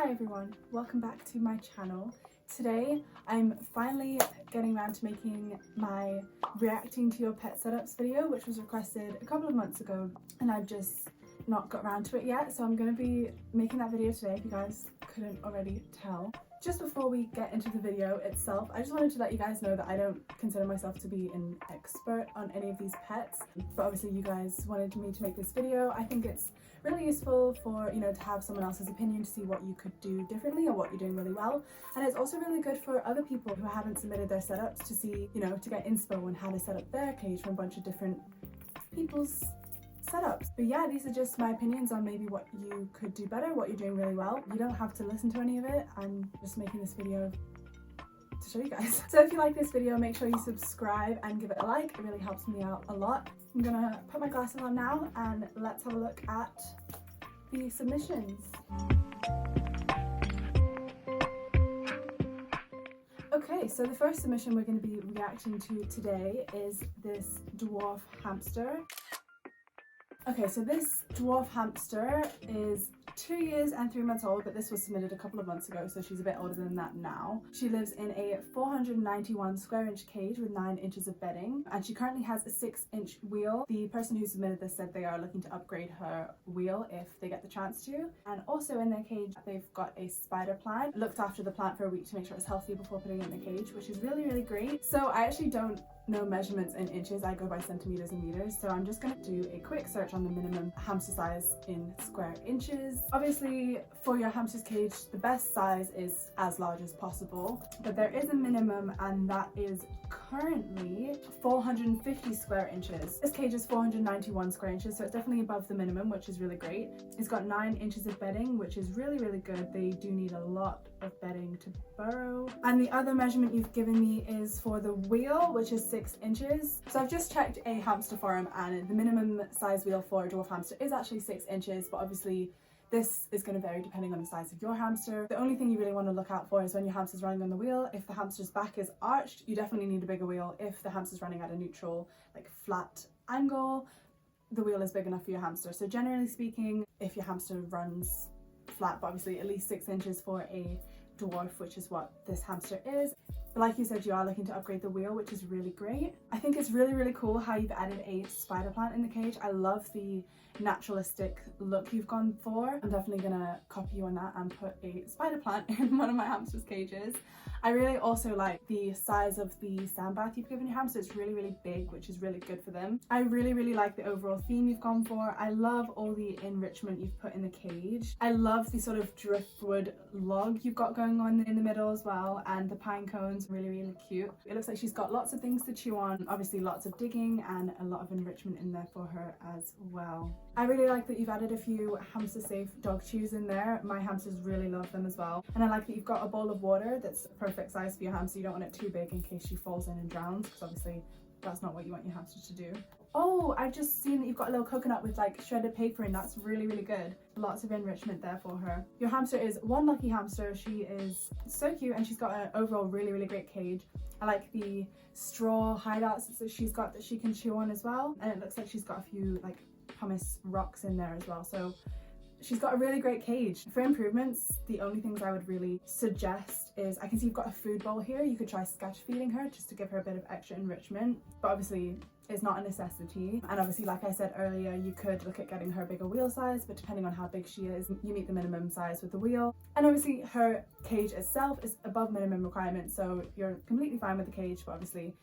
Hi everyone, welcome back to my channel. Today I'm finally getting around to making my reacting to your pet setups video, which was requested a couple of months ago and I've just not got around to it yet, so I'm going to be making that video today if you guys couldn't already tell. Just before we get into the video itself, I just wanted to let you guys know that I don't consider myself to be an expert on any of these pets, but obviously you guys wanted me to make this video. I think it's really useful for, to have someone else's opinion to see what you could do differently or what you're doing really well. And it's also really good for other people who haven't submitted their setups to see, to get inspo on how to set up their cage from a bunch of different people's setups. But yeah, these are just my opinions on maybe what you could do better, what you're doing really well. You don't have to listen to any of it. I'm just making this video to show you guys. So if you like this video, make sure you subscribe and give it a like. It really helps me out a lot. I'm gonna put my glasses on now and let's have a look at the submissions. Okay, so the first submission we're going to be reacting to today is this dwarf hamster. Okay, so this dwarf hamster is 2 years and 3 months old, but this was submitted a couple of months ago, so she's a bit older than that now. She lives in a 491 square inch cage with 9 inches of bedding, and she currently has a 6-inch wheel. The person who submitted this said they are looking to upgrade her wheel if they get the chance to. And also in their cage, they've got a spider plant. Looked after the plant for a week to make sure it's healthy before putting it in the cage, which is really, really great. So I actually don't know measurements in inches, I go by centimeters and meters, so I'm just going to do a quick search on the minimum hamster size in square inches. Obviously for your hamster's cage the best size is as large as possible, but there is a minimum and that is currently 450 square inches. This cage is 491 square inches, so it's definitely above the minimum, which is really great. It's got 9 inches of bedding, which is really, really good. They do need a lot of bedding to burrow. And the other measurement you've given me is for the wheel, which is 6 inches. So I've just checked a hamster forum and the minimum size wheel for a dwarf hamster is actually 6 inches, but obviously this is going to vary depending on the size of your hamster. The only thing you really want to look out for is when your hamster's running on the wheel. If the hamster's back is arched, you definitely need a bigger wheel. If the hamster's running at a neutral, like flat angle, the wheel is big enough for your hamster. So generally speaking, if your hamster runs flat, but obviously at least 6 inches for a dwarf, which is what this hamster is. But like you said, you are looking to upgrade the wheel, which is really great. I think it's really, really cool how you've added a spider plant in the cage. I love the naturalistic look you've gone for. I'm definitely gonna copy you on that and put a spider plant in one of my hamster's cages. I really also like the size of the sand bath you've given your hamster. It's really, really big, which is really good for them. I really, really like the overall theme you've gone for. I love all the enrichment you've put in the cage. I love the sort of driftwood log you've got going on in the middle as well, and the pine cones, really, really cute. It looks like she's got lots of things to chew on, obviously lots of digging and a lot of enrichment in there for her as well. I really like that you've added a few hamster safe dog chews in there. My hamsters really love them as well. And I like that you've got a bowl of water that's perfect size for your hamster. You don't want it too big in case she falls in and drowns, because obviously that's not what you want your hamster to do. Oh, I've just seen that you've got a little coconut with like shredded paper in. That's really, really good. Lots of enrichment there for her. Your hamster is one lucky hamster. She is so cute and she's got an overall really, really great cage. I like the straw hideouts that she's got that she can chew on as well. And it looks like she's got a few like pumice rocks in there as well. So she's got a really great cage. For improvements, the only things I would really suggest is, I can see you've got a food bowl here. You could try sketch feeding her just to give her a bit of extra enrichment, but obviously it's not a necessity. And obviously, like I said earlier, you could look at getting her a bigger wheel size, but depending on how big she is, you meet the minimum size with the wheel. And obviously her cage itself is above minimum requirements, so you're completely fine with the cage, but obviously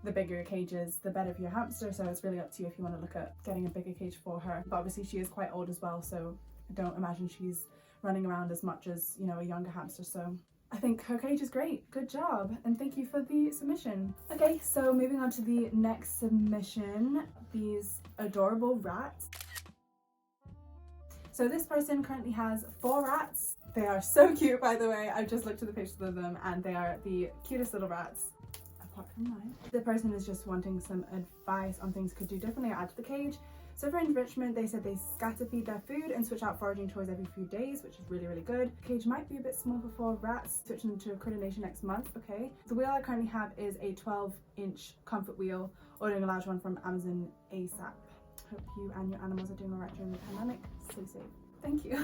the bigger your cage is, the better for your hamster, so it's really up to you if you want to look at getting a bigger cage for her. But obviously she is quite old as well, so I don't imagine she's running around as much as, a younger hamster, so I think her cage is great. Good job, and thank you for the submission. Okay, so moving on to the next submission, these adorable rats. So this person currently has 4 rats. They are so cute, by the way. I've just looked at the pictures of them and they are the cutest little rats. Apart from mine. The person is just wanting some advice on things could do differently or add to the cage. So for enrichment, they said they scatter feed their food and switch out foraging toys every few days, which is really, really good. The cage might be a bit small for 4 rats, switching them to a critter nation next month, okay. The wheel I currently have is a 12-inch comfort wheel, ordering a large one from Amazon ASAP. Hope you and your animals are doing alright during the pandemic. Stay safe. Thank you.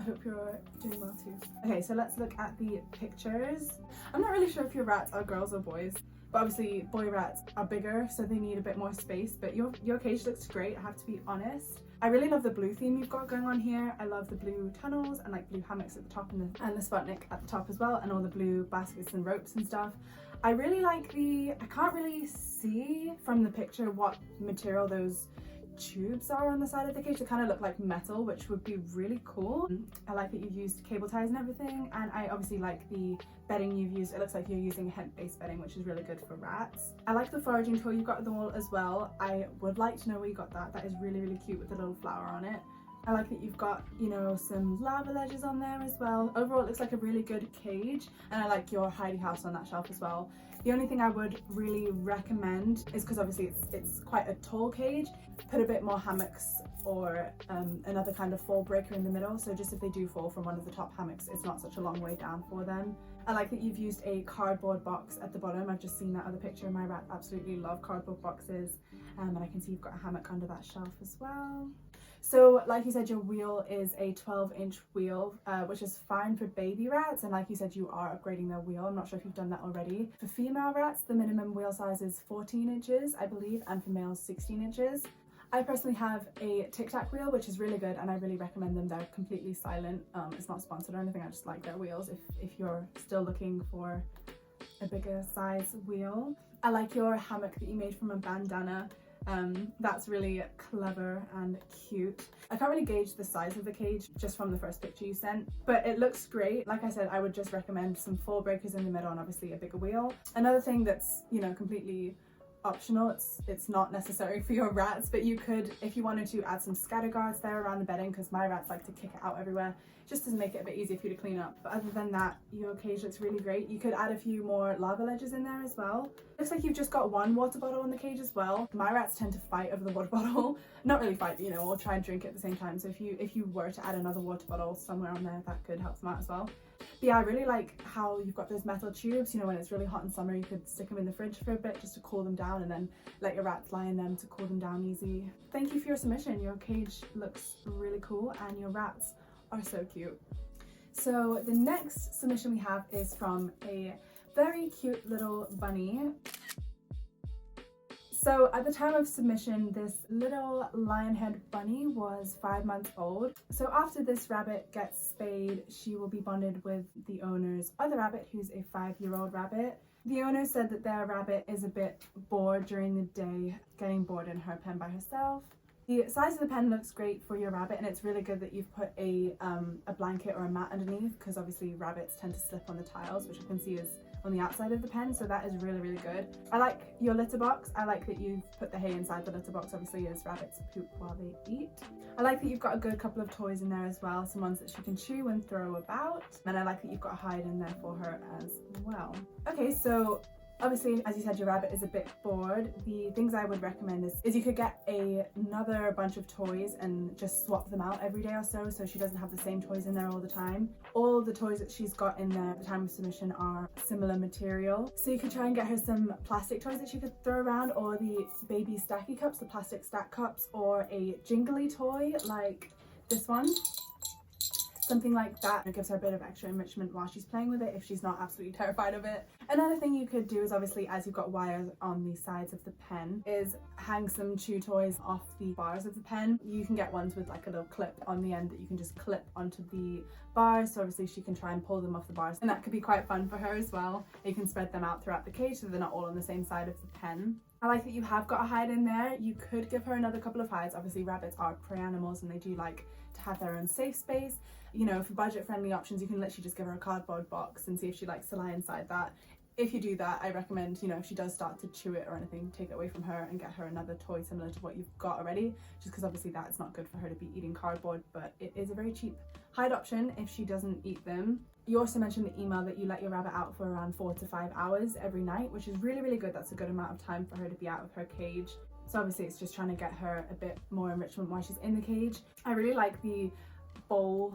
I hope you're doing well too. Okay, so let's look at the pictures. I'm not really sure if your rats are girls or boys, but obviously boy rats are bigger, so they need a bit more space, but your cage looks great, I have to be honest. I really love the blue theme you've got going on here. I love the blue tunnels and like blue hammocks at the top and the Sputnik at the top as well, and all the blue baskets and ropes and stuff. I really like I can't really see from the picture what material those tubes are on the side of the cage. They kind of look like metal, which would be really cool. I like that you've used cable ties and everything, and I obviously like the bedding you've used. It looks like you're using hemp-based bedding, which is really good for rats. I like the foraging toy you've got at the wall as well. I would like to know where you got that. That is really, really cute with the little flower on it. I like that you've got, you know, some lava ledges on there as well. Overall, it looks like a really good cage, and I like your hidey house on that shelf as well. The only thing I would really recommend is, because obviously it's quite a tall cage, put a bit more hammocks or another kind of fall breaker in the middle, so just if they do fall from one of the top hammocks, it's not such a long way down for them. I like that you've used a cardboard box at the bottom. I've just seen that other picture. My rats absolutely love cardboard boxes, and I can see you've got a hammock under that shelf as well. So like you said, your wheel is a 12-inch wheel, which is fine for baby rats, and like you said, you are upgrading their wheel. I'm not sure if you've done that already. For female rats, the minimum wheel size is 14 inches, I believe, and for males 16 inches. I personally have a Tic Tac wheel, which is really good, and I really recommend them. They're completely silent. It's not sponsored or anything, I just like their wheels if you're still looking for a bigger size wheel. I like your hammock that you made from a bandana. That's really clever and cute. I can't really gauge the size of the cage just from the first picture you sent, but it looks great. Like I said, I would just recommend some fall breakers in the middle and obviously a bigger wheel. Another thing that's, you know, completely optional, it's not necessary for your rats, but you could, if you wanted to, add some scatter guards there around the bedding, because my rats like to kick it out everywhere, just to make it a bit easier for you to clean up. But other than that, your cage looks really great. You could add a few more lava ledges in there as well. Looks like you've just got one water bottle in the cage as well. My rats tend to fight over the water bottle. Not really fight, but you know, or try and drink at the same time. So if you were to add another water bottle somewhere on there, that could help them out as well. But yeah, I really like how you've got those metal tubes. You know, when it's really hot in summer, you could stick them in the fridge for a bit just to cool them down, and then let your rats lie in them to cool them down easy. Thank you for your submission. Your cage looks really cool and your rats are so cute. So the next submission we have is from a very cute little bunny. So at the time of submission, this little lionhead bunny was 5 months old. So after this rabbit gets spayed, she will be bonded with the owner's other rabbit, who's a 5-year-old rabbit. The owner said that their rabbit is a bit bored during the day, getting bored in her pen by herself. The size of the pen looks great for your rabbit, and it's really good that you've put a blanket or a mat underneath, because obviously rabbits tend to slip on the tiles, which you can see is on the outside of the pen, so that is really, really good. I like your litter box. I like that you've put the hay inside the litter box, obviously, as rabbits poop while they eat. I like that you've got a good couple of toys in there as well, some ones that she can chew and throw about, and I like that you've got a hide in there for her as well. Okay, so obviously, as you said, your rabbit is a bit bored. The things I would recommend is you could get another bunch of toys and just swap them out every day or so she doesn't have the same toys in there all the time. All the toys that she's got in there at the time of submission are similar material. So you could try and get her some plastic toys that she could throw around, or the baby stacky cups, the plastic stack cups, or a jingly toy like this one. Something like that. It gives her a bit of extra enrichment while she's playing with it if she's not absolutely terrified of it. Another thing you could do is, obviously, as you've got wires on the sides of the pen, is hang some chew toys off the bars of the pen. You can get ones with like a little clip on the end that you can just clip onto the bars, so obviously she can try and pull them off the bars, and that could be quite fun for her as well. You can spread them out throughout the cage so they're not all on the same side of the pen. I like that you have got a hide in there. You could give her another couple of hides. Obviously rabbits are prey animals and they do like to have their own safe space. You know, for budget friendly options, you can literally just give her a cardboard box and see if she likes to lie inside that. If you do that, I recommend, you know, if she does start to chew it or anything, take it away from her and get her another toy similar to what you've got already, just because obviously that's not good for her to be eating cardboard, but it is a very cheap hide option if she doesn't eat them. You also mentioned in the email that you let your rabbit out for around 4 to 5 hours every night, which is really, really good. That's a good amount of time for her to be out of her cage. So obviously it's just trying to get her a bit more enrichment while she's in the cage. I really like the bowl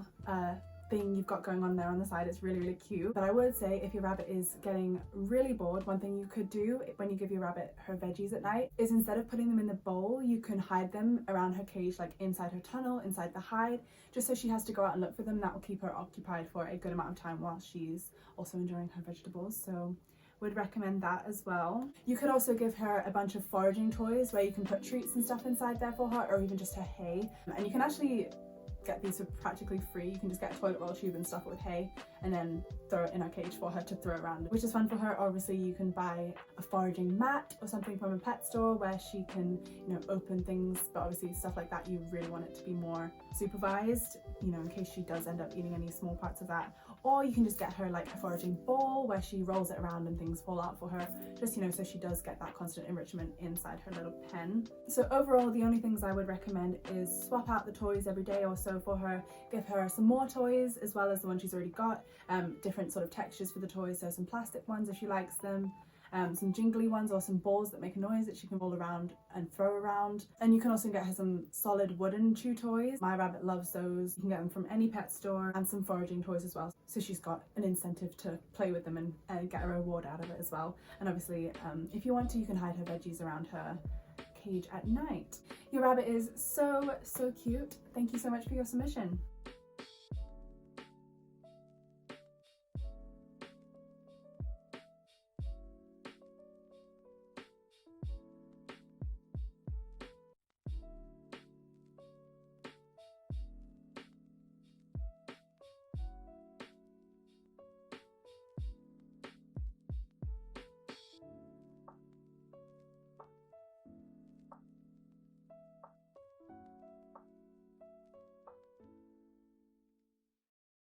thing you've got going on there on the side. It's really cute. But I would say if your rabbit is getting really bored, one thing you could do when you give your rabbit her veggies at night is instead of putting them in the bowl, you can hide them around her cage, like inside her tunnel, inside the hide, just so she has to go out and look for them. That will keep her occupied for a good amount of time while she's also enjoying her vegetables. So would recommend that as well. You could also give her a bunch of foraging toys where you can put treats and stuff inside there for her, or even just her hay. And you can actually get these for practically free. You can just get a toilet roll tube and stuff it with hay and then throw it in her cage for her to throw around, which is fun for her. Obviously you can buy a foraging mat or something from a pet store where she can, you know, open things, but obviously stuff like that you really want it to be more supervised, you know, in case she does end up eating any small parts of that. Or you can just get her like a foraging bowl where she rolls it around and things fall out for her, just, you know, so she does get that constant enrichment inside her little pen. So overall, the only things I would recommend is swap out the toys every day or so for her, give her some more toys as well as the ones she's already got, different sort of textures for the toys, so some plastic ones if she likes them, some jingly ones or some balls that make a noise that she can roll around and throw around. And you can also get her some solid wooden chew toys. My rabbit loves those. You can get them from any pet store, and some foraging toys as well, so she's got an incentive to play with them and get a reward out of it as well. And obviously if you want to, you can hide her veggies around her cage at night. Your rabbit is so cute. Thank you so much for your submission.